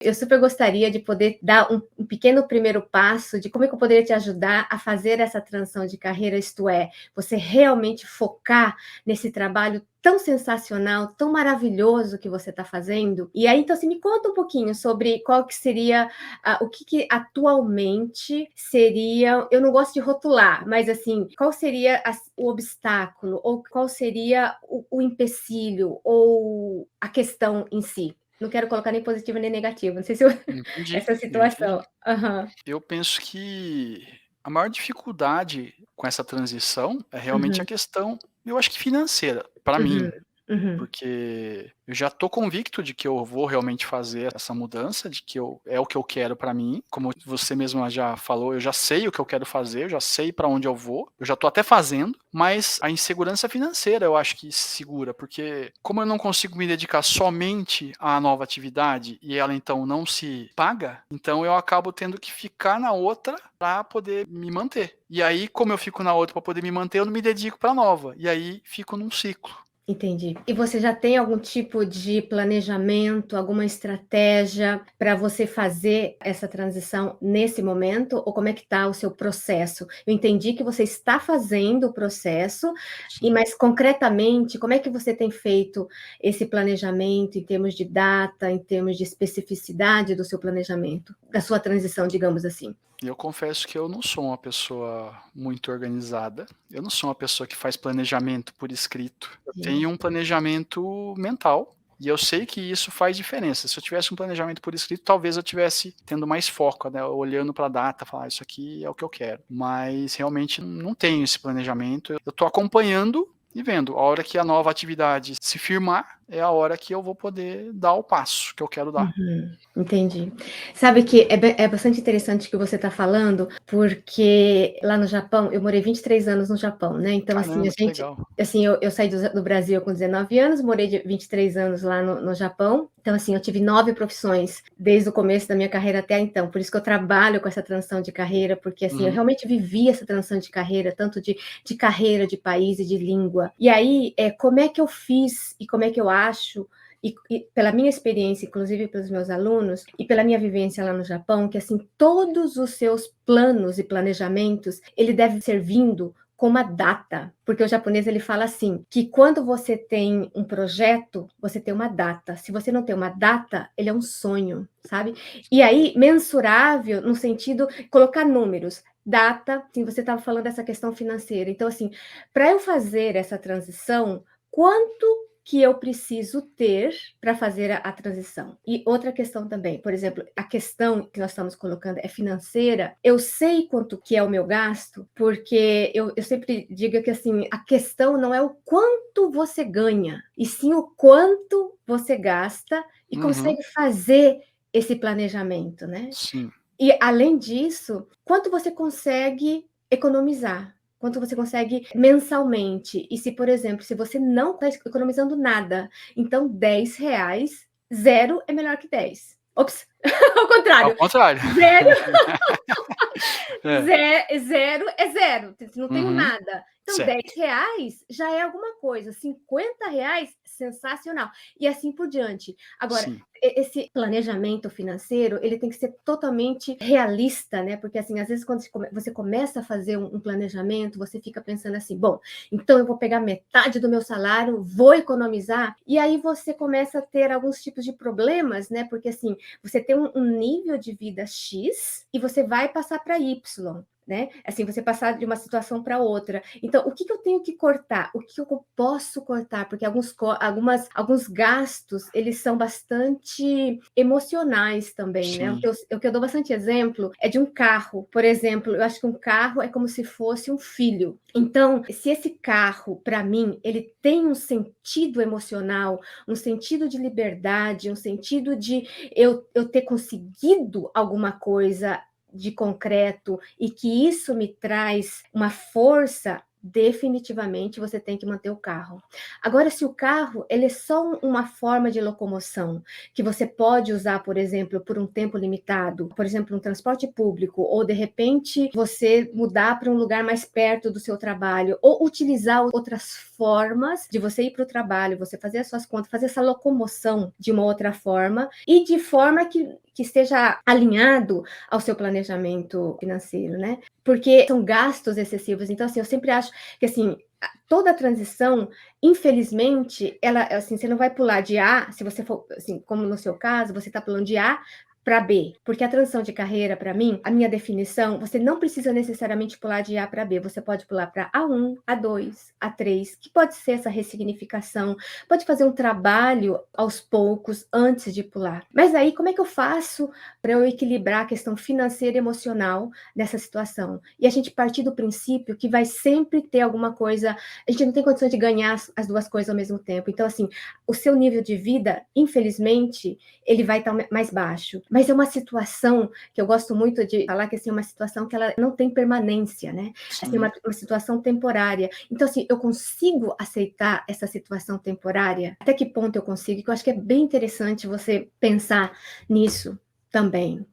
Eu super gostaria de poder dar um pequeno primeiro passo de como é que eu poderia te ajudar a fazer essa transição de carreira, isto é, você realmente focar nesse trabalho tão sensacional, tão maravilhoso que você está fazendo. E aí, então, assim, me conta um pouquinho sobre qual que seria, o que atualmente seria, eu não gosto de rotular, mas assim, qual seria o obstáculo, ou qual seria o empecilho, ou a questão em si? Não quero colocar nem positivo nem negativo, não sei se eu Entendi, essa eu entendi. situação. Aham. Eu penso que a maior dificuldade com essa transição é realmente a Uhum, questão, eu acho que financeira, para uhum, mim. uhum, Porque eu já tô convicto de que eu vou realmente fazer essa mudança, de que é o que eu quero pra mim. Como você mesma já falou, eu já sei o que eu quero fazer, eu já sei pra onde eu vou, eu já tô até fazendo, mas a insegurança financeira eu acho que segura, porque como eu não consigo me dedicar somente à nova atividade e ela então não se paga, então eu acabo tendo que ficar na outra pra poder me manter. E aí, como eu fico na outra pra poder me manter, eu não me dedico pra nova. E aí fico num ciclo. entendi. E você já tem algum tipo de planejamento, alguma estratégia para você fazer essa transição nesse momento? Ou como é que está o seu processo? Eu entendi que você está fazendo o processo, e Sim. mais concretamente, como é que você tem feito esse planejamento em termos de data, em termos de especificidade do seu planejamento, da sua transição, digamos assim? E eu confesso que eu não sou uma pessoa muito organizada, eu não sou uma pessoa que faz planejamento por escrito. Eu Sim. tenho um planejamento mental, e eu sei que isso faz diferença. Se eu tivesse um planejamento por escrito, talvez eu tivesse tendo mais foco, né, olhando para a data, falar: "Isso aqui é o que eu quero". Mas realmente não tenho esse planejamento, eu estou acompanhando e vendo. A hora que a nova atividade se firmar, é a hora que eu vou poder dar o passo que eu quero dar. Uhum, entendi. Sabe que é bastante interessante o que você está falando, porque lá no Japão eu morei 23 anos no Japão, né, então assim, a Caramba, que gente legal. assim, eu saí do Brasil com 19 anos, morei de 23 anos lá no Japão, então assim, eu tive 9 profissões desde o começo da minha carreira até então, por isso que eu trabalho com essa transição de carreira, porque assim, eu Uhum. realmente vivi essa transição de carreira, tanto de carreira, de país e de língua. E aí, como é que eu fiz e como é que eu acho e pela minha experiência, inclusive pelos meus alunos, e pela minha vivência lá no Japão, que assim, todos os seus planos e planejamentos, ele deve ser vindo com uma data, porque o japonês ele fala assim, que quando você tem um projeto, você tem uma data. Se você não tem uma data, ele é um sonho, sabe? E aí, mensurável no sentido, colocar números. Data, sim, você estava falando dessa questão financeira. Então, assim, para eu fazer essa transição, quanto que eu preciso ter para fazer a transição. E outra questão também, por exemplo, a questão que nós estamos colocando é financeira. Eu sei quanto que é o meu gasto, porque eu sempre digo que assim, a questão não é o quanto você ganha, e sim o quanto você gasta e Uhum. consegue fazer esse planejamento, né? Sim. E além disso, quanto você consegue economizar? Quanto você consegue mensalmente? E se, por exemplo, se você não está economizando nada, então R$ 10, zero é melhor que 10. Ops, ao Ao contrário, contrário. zero, É. zero é zero, não tenho Uhum. nada. Então, Certo. R$ 10 já é alguma coisa, R$ 50, sensacional. E assim por diante. Agora, Sim. esse planejamento financeiro, ele tem que ser totalmente realista, né? Porque assim, às vezes quando você começa a fazer um planejamento, você fica pensando assim, bom, então eu vou pegar metade do meu salário, vou economizar, e aí você começa a ter alguns tipos de problemas, né? Porque assim, você tem um nível de vida X e você vai passar para Y. Né? Assim, você passar de uma situação para outra. Então, o que eu tenho que cortar? O que eu posso cortar? Porque alguns gastos, eles são bastante emocionais também, né? Sim. O que eu dou bastante exemplo é de um carro. Por exemplo, eu acho que um carro é como se fosse um filho. Então, se esse carro, para mim, ele tem um sentido emocional, um sentido de liberdade, um sentido de eu ter conseguido alguma coisa de concreto e que isso me traz uma força, definitivamente você tem que manter o carro. Agora, se o carro ele é só uma forma de locomoção que você pode usar, por exemplo, por um tempo limitado, por exemplo, um transporte público, ou de repente você mudar para um lugar mais perto do seu trabalho, ou utilizar outras formas de você ir para o trabalho, você fazer as suas contas, fazer essa locomoção de uma outra forma, e de forma que esteja alinhado ao seu planejamento financeiro, né? Porque são gastos excessivos. Então, assim, eu sempre acho que, assim, toda transição, infelizmente, ela, assim, você não vai pular de A, se você for, assim, como no seu caso, você está pulando de A para B, porque a transição de carreira, para mim, a minha definição, você não precisa necessariamente pular de A para B, você pode pular para A1, A2, A3, que pode ser essa ressignificação, pode fazer um trabalho aos poucos antes de pular. Mas aí, como é que eu faço para eu equilibrar a questão financeira e emocional nessa situação? E a gente partir do princípio que vai sempre ter alguma coisa, a gente não tem condição de ganhar as duas coisas ao mesmo tempo. Então, assim, o seu nível de vida, infelizmente, ele vai estar mais baixo. Mas é uma situação que eu gosto muito de falar que, assim, é uma situação que ela não tem permanência, né? Assim, uma situação temporária. Então, assim, eu consigo aceitar essa situação temporária? Até que ponto eu consigo? Que eu acho que é bem interessante você pensar nisso também.